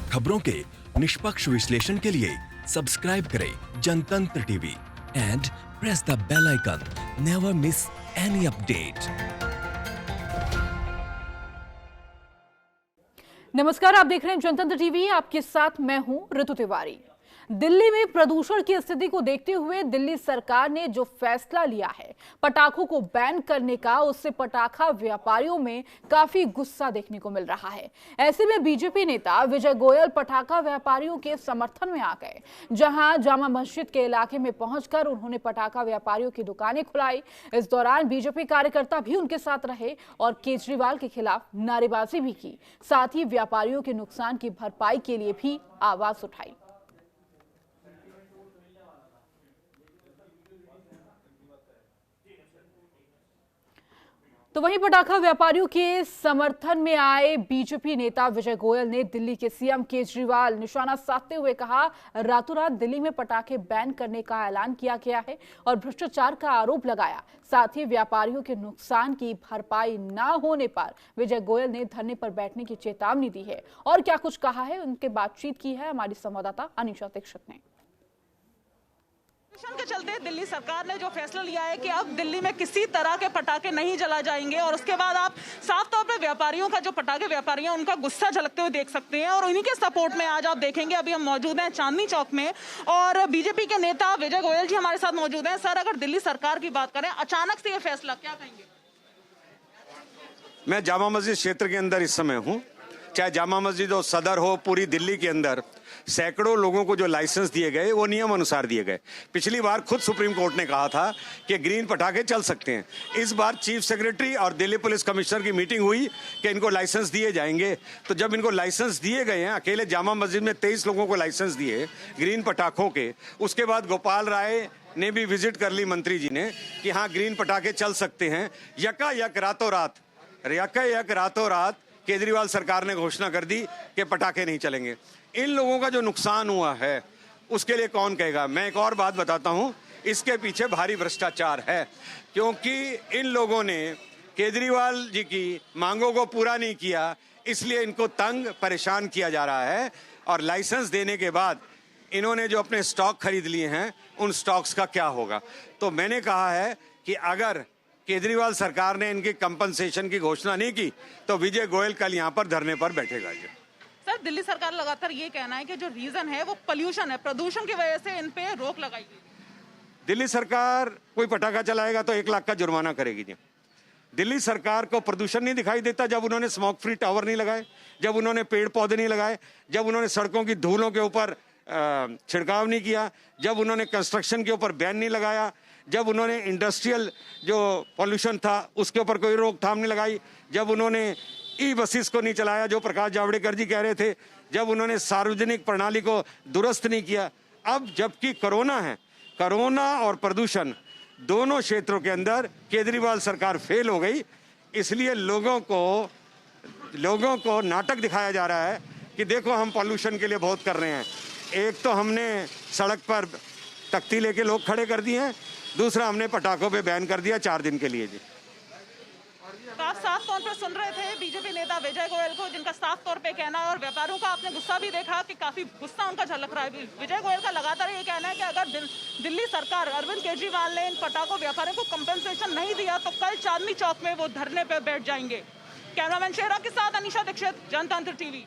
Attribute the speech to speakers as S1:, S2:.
S1: खबरों के निष्पक्ष विश्लेषण के लिए सब्सक्राइब करें Jantantra TV and press the bell icon. Never miss any update.
S2: नमस्कार, आप देख रहे हैं जनतंत्र टीवी। आपके साथ मैं हूं ऋतु तिवारी। दिल्ली में प्रदूषण की स्थिति को देखते हुए दिल्ली सरकार ने जो फैसला लिया है पटाखों को बैन करने का, उससे पटाखा व्यापारियों में काफी गुस्सा देखने को मिल रहा है। ऐसे में बीजेपी नेता विजय गोयल पटाखा व्यापारियों के समर्थन में आ गए। जहां जामा मस्जिद के इलाके में पहुंचकर उन्होंने पटाखा व्यापारियों की दुकानें खुलाई। इस दौरान बीजेपी कार्यकर्ता भी उनके साथ रहे और केजरीवाल के खिलाफ नारेबाजी भी की। साथ ही व्यापारियों के नुकसान की भरपाई के लिए भी आवाज उठाई। तो वहीं पटाखा व्यापारियों के समर्थन में आए बीजेपी नेता विजय गोयल ने दिल्ली के सीएम केजरीवाल निशाना साधते हुए कहा, रातों रात दिल्ली में पटाखे बैन करने का ऐलान किया गया है और भ्रष्टाचार का आरोप लगाया। साथ ही व्यापारियों के नुकसान की भरपाई न होने पर विजय गोयल ने धरने पर बैठने की चेतावनी दी है। और क्या कुछ कहा है, उनके बातचीत की है हमारी संवाददाता अनिशा दीक्षित ने।
S3: के चलते दिल्ली सरकार ने जो फैसला लिया है कि अब दिल्ली में किसी तरह के पटाखे नहीं जला जाएंगे और उसके बाद आप साफ तौर पे व्यापारियों का, जो पटाखे व्यापारी हैं, उनका गुस्सा झलकते हुए देख सकते हैं। और उन्हीं के सपोर्ट में आज आप देखेंगे, अभी हम मौजूद हैं चांदनी चौक में और बीजेपी के नेता विजय गोयल जी हमारे साथ मौजूद हैं। सर, अगर दिल्ली सरकार की बात करें, अचानक से ये फैसला, क्या कहेंगे?
S4: मैं जामा मस्जिद क्षेत्र के अंदर इस समय हूँ। चाहे जामा मस्जिद हो, सदर हो, पूरी दिल्ली के अंदर सैकड़ों लोगों को जो लाइसेंस दिए गए वो नियम अनुसार दिए गए। पिछली बार खुद सुप्रीम कोर्ट ने कहा था कि ग्रीन पटाखे चल सकते हैं। इस बार चीफ सेक्रेटरी और दिल्ली पुलिस कमिश्नर की मीटिंग हुई कि इनको लाइसेंस दिए जाएंगे। तो जब इनको लाइसेंस दिए गए हैं, अकेले जामा मस्जिद में 23 लोगों को लाइसेंस दिए ग्रीन पटाखों के, उसके बाद गोपाल राय ने भी विजिट कर ली मंत्री जी ने कि हाँ ग्रीन पटाखे चल सकते हैं। यकायक रातों रात केजरीवाल सरकार ने घोषणा कर दी कि पटाखे नहीं चलेंगे। इन लोगों का जो नुकसान हुआ है उसके लिए कौन कहेगा? मैं एक और बात बताता हूं, इसके पीछे भारी भ्रष्टाचार है, क्योंकि इन लोगों ने केजरीवाल जी की मांगों को पूरा नहीं किया, इसलिए इनको तंग परेशान किया जा रहा है। और लाइसेंस देने के बाद इन्होंने जो अपने स्टॉक खरीद लिए हैं, उन स्टॉक्स का क्या होगा? तो मैंने कहा है कि अगर केजरीवाल सरकार ने इनकी कंपनसेशन की घोषणा नहीं की तो विजय गोयल कल यहाँ पर धरने पर बैठेगा।
S3: सर, दिल्ली सरकार लगातार ये कहना है कि जो रीजन है वो पोल्यूशन है, प्रदूषण की वजह से इन पे रोक लगाई गई।
S4: दिल्ली सरकार कोई पटाखा चलाएगा तो 1 लाख का जुर्माना करेगी जी। दिल्ली सरकार को प्रदूषण नहीं दिखाई देता जब उन्होंने स्मोक फ्री टावर नहीं लगाए, जब उन्होंने पेड़ पौधे नहीं लगाए, जब उन्होंने सड़कों की धूलों के ऊपर छिड़काव नहीं किया, जब उन्होंने कंस्ट्रक्शन के ऊपर बैन नहीं लगाया, जब उन्होंने इंडस्ट्रियल जो पॉल्यूशन था उसके ऊपर कोई रोकथाम नहीं लगाई, जब उन्होंने ई बसेस को नहीं चलाया जो प्रकाश जावड़ेकर जी कह रहे थे, जब उन्होंने सार्वजनिक प्रणाली को दुरुस्त नहीं किया। अब जबकि कोरोना है, कोरोना और प्रदूषण दोनों क्षेत्रों के अंदर केजरीवाल सरकार फेल हो गई। इसलिए लोगों को नाटक दिखाया जा रहा है कि देखो हम पॉल्यूशन के लिए बहुत कर रहे हैं। एक तो हमने सड़क पर तख्ती लेके लोग खड़े कर दिए हैं, दूसरा हमने पटाखों पे बैन कर दिया 4 दिन के लिए जी।
S3: आप साफ तौर पर सुन रहे थे बीजेपी नेता विजय गोयल को, जिनका साफ तौर पे कहना है, और व्यापारियों का आपने गुस्सा भी देखा कि काफी गुस्सा उनका झलक रहा है। विजय गोयल का लगातार ये कहना है कि अगर दिल्ली सरकार, अरविंद केजरीवाल ने इन पटाखों व्यापारियों को कंपनसेशन नहीं दिया तो कल चांदनी चौक में वो धरने पर बैठ जाएंगे। कैमरामैन शेरा के साथ अनिशा दीक्षित, जनतंत्र टीवी।